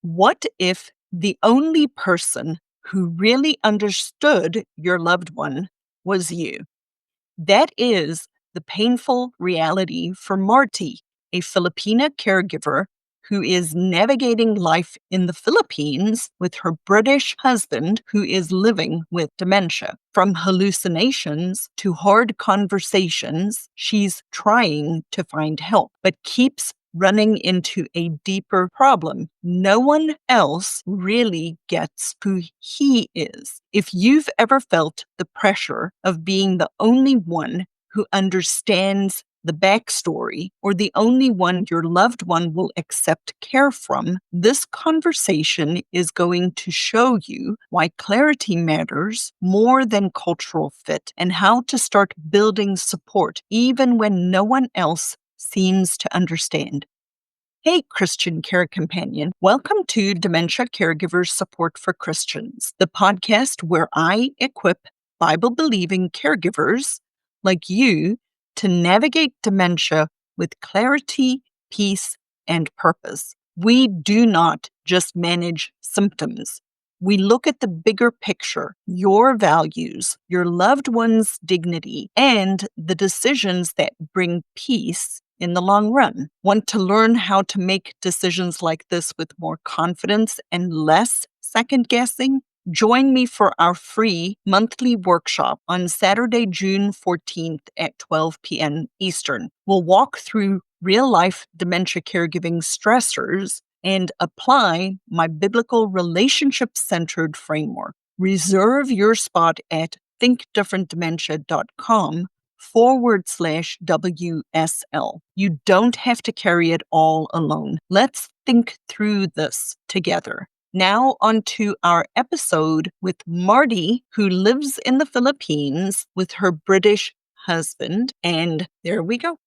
What if the only person who really understood your loved one was you? That is the painful reality for Marty, a Filipina caregiver who is navigating life in the Philippines with her British husband who is living with dementia. From hallucinations to hard conversations, she's trying to find help, but keeps running into a deeper problem. No one else really gets who he is. If you've ever felt the pressure of being the only one who understands the backstory or the only one your loved one will accept care from, this conversation is going to show you why clarity matters more than cultural fit and how to start building support even when no one else seems to understand. Hey, Christian Care Companion. Welcome to Dementia Caregivers Support for Christians, the podcast where I equip Bible-believing caregivers like you to navigate dementia with clarity, peace, and purpose. We do not just manage symptoms. We look at the bigger picture, your values, your loved one's dignity, and the decisions that bring peace in the long run. Want to learn how to make decisions like this with more confidence and less second guessing? Join me for our free monthly workshop on Saturday, June 14th at 12 p.m. Eastern. We'll walk through real-life dementia caregiving stressors and apply my biblical relationship-centered framework. Reserve your spot at thinkdifferentdementia.com/WSL. You don't have to carry it all alone. Let's think through this together. Now on to our episode with Marty, who lives in the Philippines with her British husband. And there we go.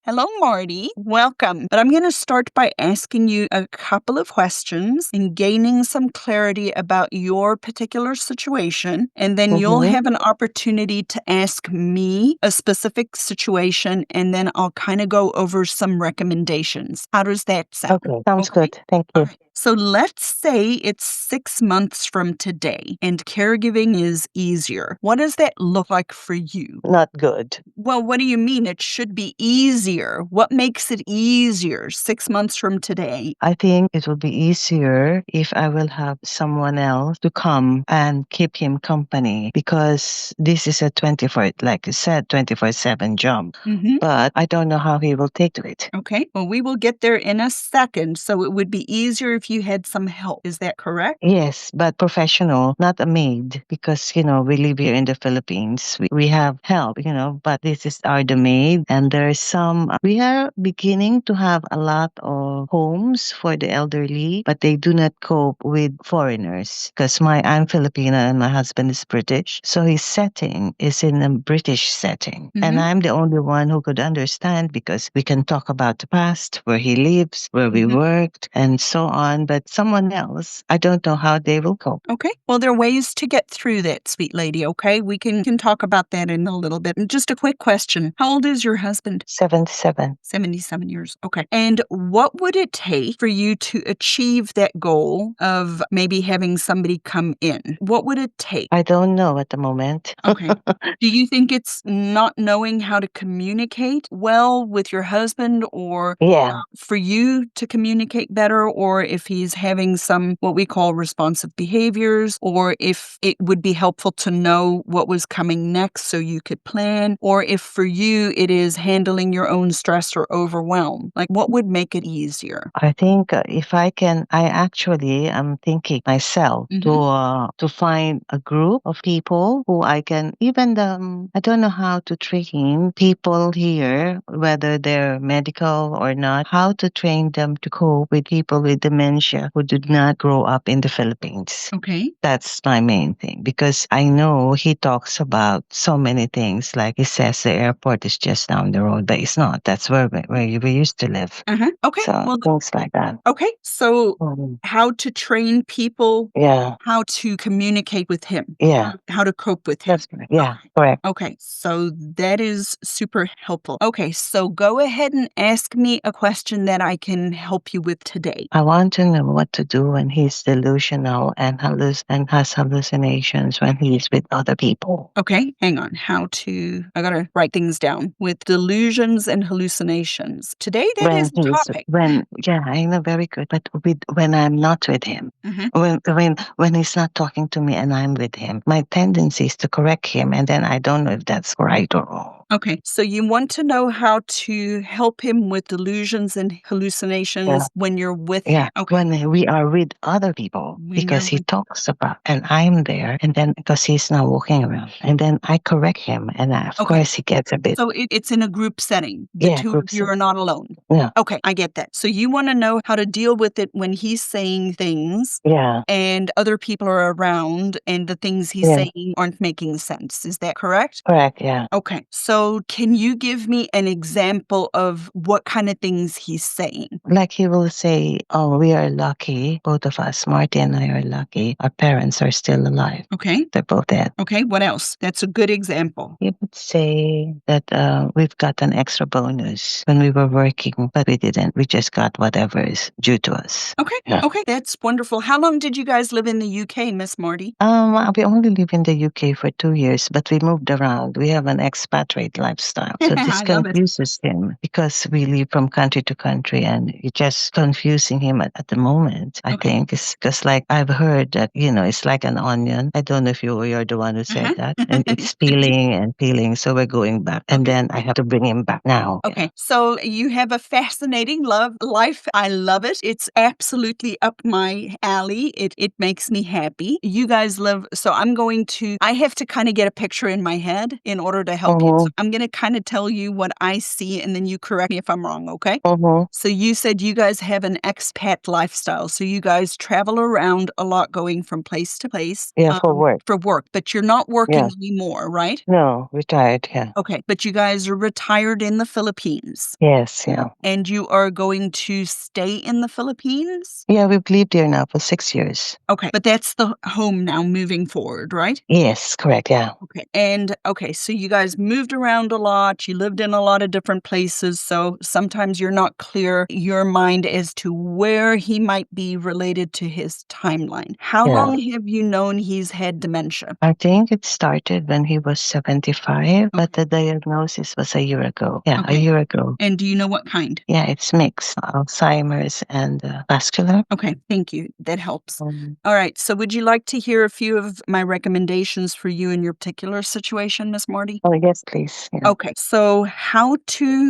Hello, Marty. Welcome. But I'm going to start by asking you a couple of questions and gaining some clarity about your particular situation. And then you'll have an opportunity to ask me a specific situation, and then I'll kind of go over some recommendations. How does that sound? Okay, sounds good. Thank you. All right. So let's say it's 6 months from today and caregiving is easier. What does that look like for you? Not good. Well, what do you mean? It should be easier. What makes it easier 6 months from today? I think it will be easier if I will have someone else to come and keep him company, because this is a 24, like you said, 24/7 job. But I don't know how he will take to it. Okay. Well, we will get there in a second. So it would be easier if you had some help. Is that correct? Yes, but professional, not a maid, because, we live here in the Philippines. We have help, but this is our the maid. And there's we are beginning to have a lot of homes for the elderly, but they do not cope with foreigners, because I'm Filipina and my husband is British. So his setting is in a British setting. And I'm the only one who could understand, because we can talk about the past, where he lives, where we worked, and so on. But someone else, I don't know how they will cope. Okay. Well, there are ways to get through that, sweet lady. Okay. We can talk about that in a little bit. And just a quick question. How old is your husband? 77. 77 years. Okay. And what would it take for you to achieve that goal of maybe having somebody come in? What would it take? I don't know at the moment. Okay. Do you think it's not knowing how to communicate well with your husband, or Yeah. for you to communicate better, or if he's having some what we call responsive behaviors, or if it would be helpful to know what was coming next so you could plan, or if for you it is handling your own stress or overwhelm? Like, what would make it easier? I think if I can, I'm thinking myself to find a group of people who I can, even I don't know how to train people here, whether they're medical or not, how to train them to cope with people with dementia who did not grow up in the Philippines. Okay. That's my main thing, because I know he talks about so many things. Like he says the airport is just down the road, but it's not. That's where we used to live. Okay. So Well, things like that. okay. So Mhm. how to train people, Yeah. how to communicate with him, Yeah. how to cope with him. That's correct. Yeah, correct. Okay, so that is super helpful. Okay, so go ahead and ask me a question that I can help you with today. I want to know what to do when he's delusional and has hallucinations when he's with other people. Okay, hang on. I gotta write things down. With delusions and hallucinations. Today, that is the topic. Yeah, I know, very good. But when I'm not with him, Mhm. when he's not talking to me and I'm with him, my tendency is to correct him, and then I don't know if that's right or wrong. Okay, so you want to know how to help him with delusions and hallucinations when you're with him. Okay. When we are with other people, When because you're he talks about, and I'm there, and then because he's not walking around, and then I correct him, and of Okay. course he gets a bit. So it's in a group setting. The two of you are not alone. Yeah. Okay, I get that. So you want to know how to deal with it when he's saying things Yeah. and other people are around and the things he's Yeah. saying aren't making sense. Is that correct? Correct. Yeah. Okay. So can you give me an example of what kind of things he's saying? Like he will say, "Oh, we are lucky, both of us, Marty and I are lucky. Our parents are still alive. Okay. They're both dead." Okay. What else? That's a good example. He would say that we've got an extra bonus when we were working, but we didn't. We just got whatever is due to us. Okay. Yeah. Okay. That's wonderful. How long did you guys live in the UK, Miss Marty? We only live in the UK for 2 years, but we moved around. We have an expatriate lifestyle. So this I love it. confuses him because we live from country to country, and it's just confusing him at the moment. I Okay. think it's because, like, I've heard that, it's like an onion. I don't know if you're the one who said that. And it's peeling and peeling. So we're going back. And Okay. then I have to bring him back now. Okay. So you have a fascinating life. I love it. It's absolutely up my alley. It makes me happy. You guys live, so I have to kind of get a picture in my head in order to help you. So I'm going to kind of tell you what I see and then you correct me if I'm wrong, okay? So you said you guys have an expat lifestyle. So you guys travel around a lot going from place to place. Yeah, for work. For work, but you're not working anymore, right? No, retired. Yeah. Okay, but you guys are retired in the Philippines. Yes. Yeah. And you are going to stay in the Philippines? Yeah, we've lived here now for 6 years. Okay, but that's the home now moving forward, right? Yes, correct. Yeah. Okay. And okay, so you guys moved around a lot. You lived in a lot of different places. So sometimes you're not clear your mind as to where he might be related to his timeline. How long have you known he's had dementia? I think it started when he was 75, but the diagnosis was a year ago. Yeah, a year ago. And do you know what kind? Yeah, it's mixed, Alzheimer's and vascular. Okay, thank you. That helps. All right. So would you like to hear a few of my recommendations for you in your particular situation, Miss Marty? Oh, yes, please. Yeah. Okay. So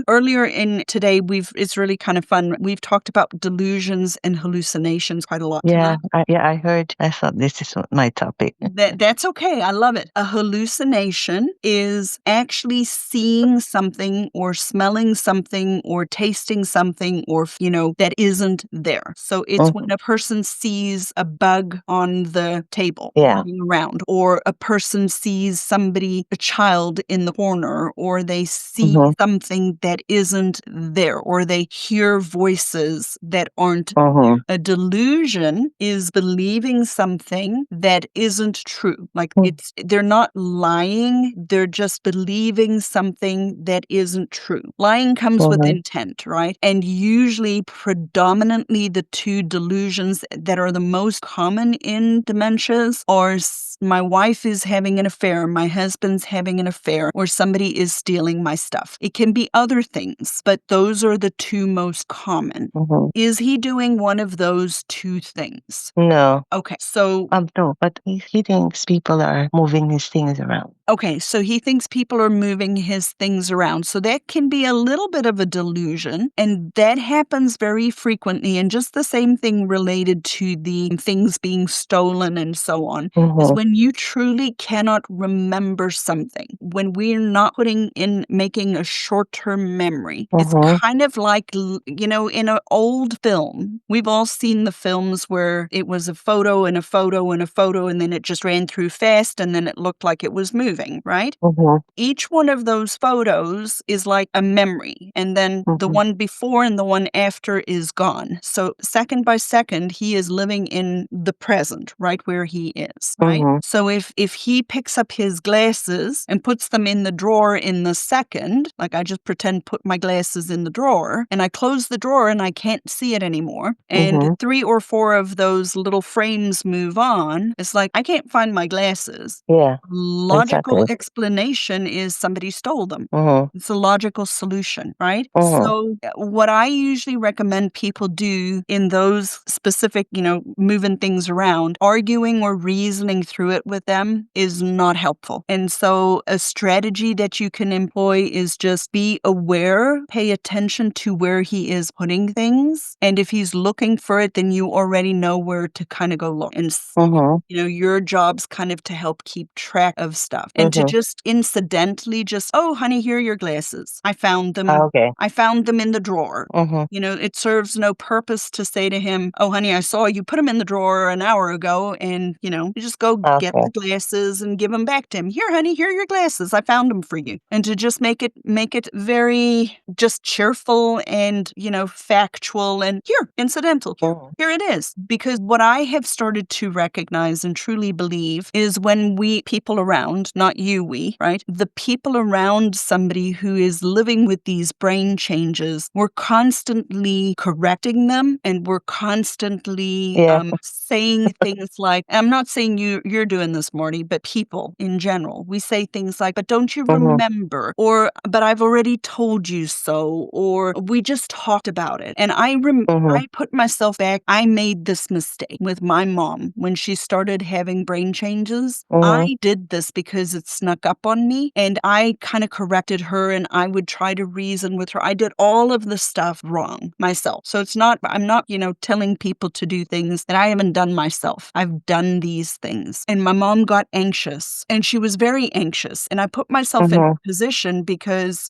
earlier in today, it's really kind of fun. We've talked about delusions and hallucinations quite a lot Yeah, today. I heard. I thought this is my topic. That's okay. I love it. A hallucination is actually seeing something or smelling something or tasting something or, that isn't there. So it's when a person sees a bug on the table moving around, or a person sees a child in the corner, or they see something that isn't there, or they hear voices that aren't there. A delusion is believing something that isn't true. Like they're not lying, they're just believing something that isn't true. Lying comes with intent, right? And usually, predominantly, the two delusions that are the most common in dementias are my wife is having an affair, my husband's having an affair, or somebody is stealing my stuff. It can be other things, but those are the two most common. Is he doing one of those two things? No. Okay, so no, but he thinks people are moving his things around. Okay, so he thinks people are moving his things around. So that can be a little bit of a delusion, and that happens very frequently. And just the same thing related to the things being stolen and so on is when you truly cannot remember something, when we're not making a short-term memory. It's kind of like, in an old film, we've all seen the films where it was a photo and a photo and a photo, and then it just ran through fast, and then it looked like it was moving. Right? Each one of those photos is like a memory, and then the one before and the one after is gone. So second by second, he is living in the present, right where he is, right? So if he picks up his glasses and puts them in the drawer drawer in the second, like I just pretend put my glasses in the drawer, and I close the drawer and I can't see it anymore, and 3 or 4 of those little frames move on, it's like, I can't find my glasses. Yeah, Logical exactly. explanation is somebody stole them. Mhm. It's a logical solution, right? Mhm. So, what I usually recommend people do in those specific, moving things around, arguing or reasoning through it with them is not helpful. And so, a strategy that you can employ is just be aware, pay attention to where he is putting things. And if he's looking for it, then you already know where to kind of go look. And Mhm. your job's kind of to help keep track of stuff and to Mhm. just incidentally just, oh, honey, here are your glasses. I found them. Okay. I found them in the drawer. Mhm. It serves no purpose to say to him, oh, honey, I saw you put them in the drawer an hour ago, and, you just go get Okay. the glasses and give them back to him. Here, honey, here are your glasses. I found them for you. And to just make it very just cheerful and, factual and here, incidental. Mhm. Here it is. Because what I have started to recognize and truly believe is when people around, not you, right? The people around somebody who is living with these brain changes, we're constantly correcting them and we're constantly Yeah. saying things like, I'm not saying you're doing this, Marty, but people in general, we say things like, but don't you Mhm. remember? Or, but I've already told you so. Or we just talked about it. And Mhm. I put myself back. I made this mistake with my mom when she started having brain changes. Mhm. I did this because it snuck up on me and I kind of corrected her and I would try to reason with her. I did all of the stuff wrong myself. So I'm not, telling people to do things that I haven't done myself. I've done these things. And my mom got anxious and she was very anxious. And I put myself in Mhm. a position because,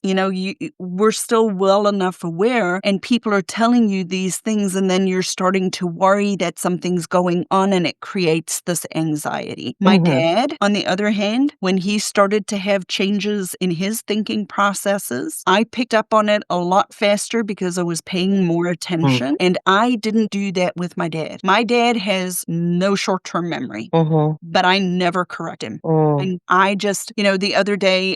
we're still well enough aware and people are telling you these things and then you're starting to worry that something's going on and it creates this anxiety. My Mhm. dad, on the other hand, when he started to have changes in his thinking processes, I picked up on it a lot faster because I was paying more Mm. attention and I didn't do that with my dad. My dad has no short-term memory, Mhm. but I never correct him. Mm. And I just, the other day,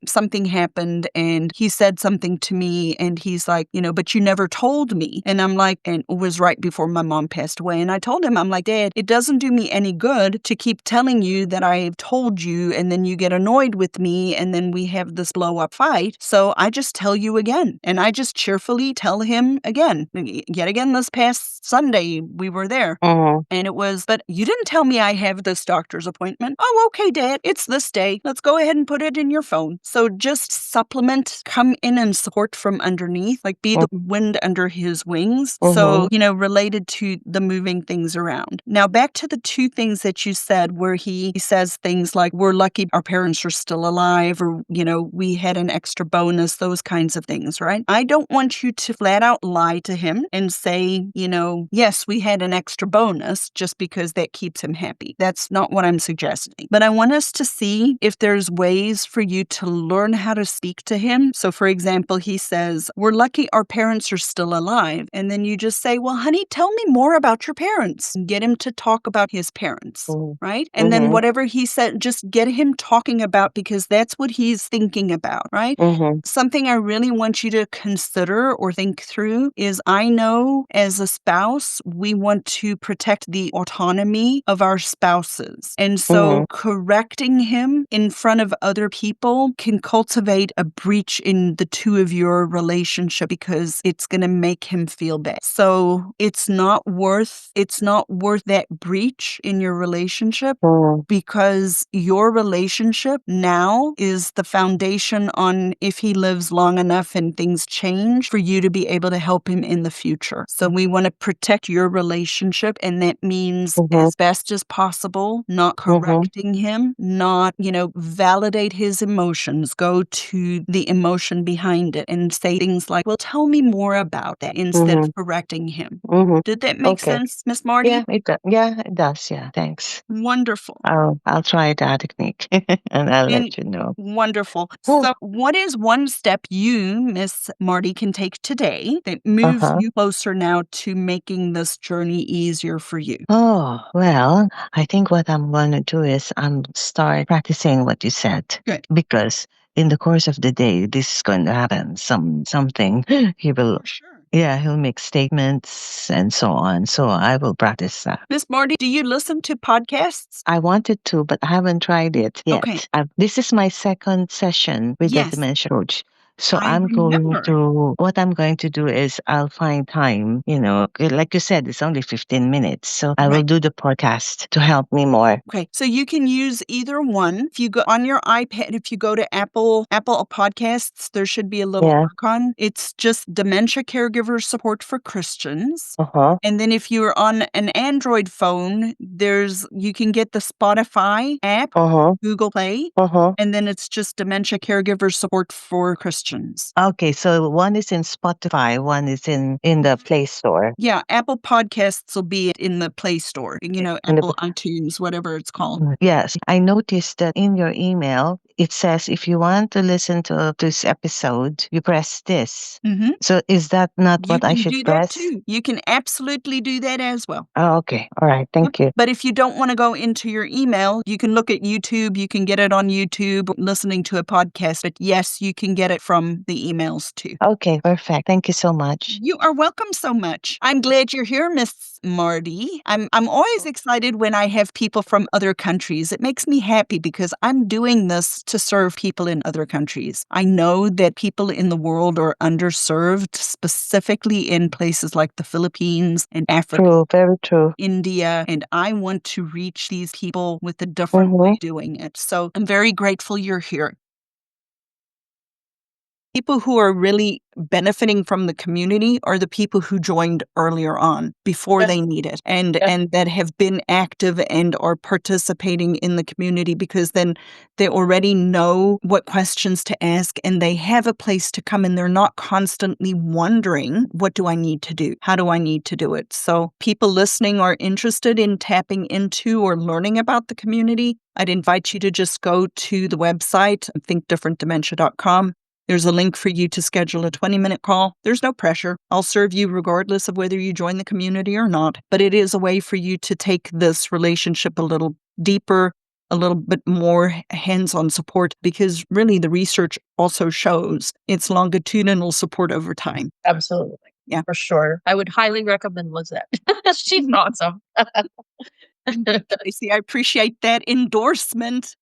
something happened and he said something to me and he's like, but you never told me. And I'm like, and it was right before my mom passed away. And I told him, I'm like, Dad, it doesn't do me any good to keep telling you that I've told you and then you get annoyed with me and then we have this blow up fight. So I just tell you again. And I just cheerfully tell him again. Yet again, this past Sunday, we were there. Mhm. And it was, but you didn't tell me I have this doctor's appointment. Oh, okay, Dad, it's this day. Let's go ahead and put it in your phone. So just supplement, come in and support from underneath, like be the wind under his wings. So, Mhm. related to the moving things around. Now, back to the two things that you said where he says things like, we're lucky our parents are still alive, or, we had an extra bonus, those kinds of things, right? I don't want you to flat out lie to him and say, yes, we had an extra bonus just because that keeps him happy. That's not what I'm suggesting. But I want us to see if there's ways for you to learn how to speak to him. So, for example, he says, we're lucky our parents are still alive. And then you just say, well, honey, tell me more about your parents. And get him to talk about his parents, Mhm. right? And then Mhm. whatever he said, just get him talking about because that's what he's thinking about, right? Mhm. Something I really want you to consider or think through is I know as a spouse, we want to protect the autonomy of our spouses. And so Mhm. correcting him in front of other people can cultivate a breach in the two of your relationship because it's going to make him feel bad. So it's not worth that breach in your relationship Mhm. because your relationship now is the foundation on if he lives long enough and things change for you to be able to help him in the future. So we want to protect your relationship, and that means Mhm. as best as possible, not Mhm. correcting him, not, validate his emotions, go to the emotion behind it and say things like, well, tell me more about that instead Mhm. of correcting him. Mhm. Did that make Okay. sense, Miss Marty? Yeah, it does. Yeah, thanks. Wonderful. I'll try that technique and I'll And let you know. wonderful. So, what is one step you, Miss Marty, can take today that moves Uh-huh. you closer now to making this journey easier for you? Oh, well, I think what I'm going to do is I'm start practicing what you said Good. because in the course of the day, this is going to happen. Something he will. For sure. Yeah, he'll make statements and so on. So I will practice that. Miss Marty, do you listen to podcasts? I wanted to, but I haven't tried it yet. Okay. This is my second session with the Yes. dementia coach. So I remember. what I'm going to do is I'll find time, like you said, it's only 15 minutes. So I will Right. do the podcast to help me more. Okay. So you can use either one. If you go on your iPad, if you go to Apple Podcasts, there should be a little Yeah. icon. It's just Dementia Caregiver Support for Christians. Uh-huh. And then if you're on an Android phone, you can get the Spotify app, Uh-huh. Google Play, Uh-huh. and then it's just Dementia Caregiver Support for Christians. Okay, so one is in Spotify, one is in the Play Store. Yeah, Apple Podcasts will be in the Play Store, In the Apple iTunes, whatever it's called. Yes, I noticed that in your email, it says if you want to listen to this episode, you press this. Mm-hmm. So is that not You what I can should do that press? too. You can absolutely do that as well. Oh, okay. All right. Thank you. But if you don't want to go into your email, you can look at YouTube. You can get it on YouTube listening to a podcast. But yes, you can get it from the emails too. Okay, perfect. Thank you so much. You are welcome so much. I'm glad you're here, Miss Marty. I'm always excited when I have people from other countries. It makes me happy because I'm doing this to serve people in other countries. I know that people in the world are underserved, specifically in places like the Philippines and Africa. True, very true. India, and I want to reach these people with a different way of doing it. So I'm very grateful you're here. People who are really benefiting from the community are the people who joined earlier on before they need it and that have been active and are participating in the community because then they already know what questions to ask and they have a place to come and they're not constantly wondering, what do I need to do? How do I need to do it? So people listening are interested in tapping into or learning about the community. I'd invite you to just go to the website, thinkdifferentdementia.com. There's a link for you to schedule a 20-minute call. There's no pressure. I'll serve you regardless of whether you join the community or not. But it is a way for you to take this relationship a little deeper, a little bit more hands-on support, because really the research also shows it's longitudinal support over time. Absolutely. Yeah. For sure. I would highly recommend Lizette. She's awesome. Tracy, I appreciate that endorsement.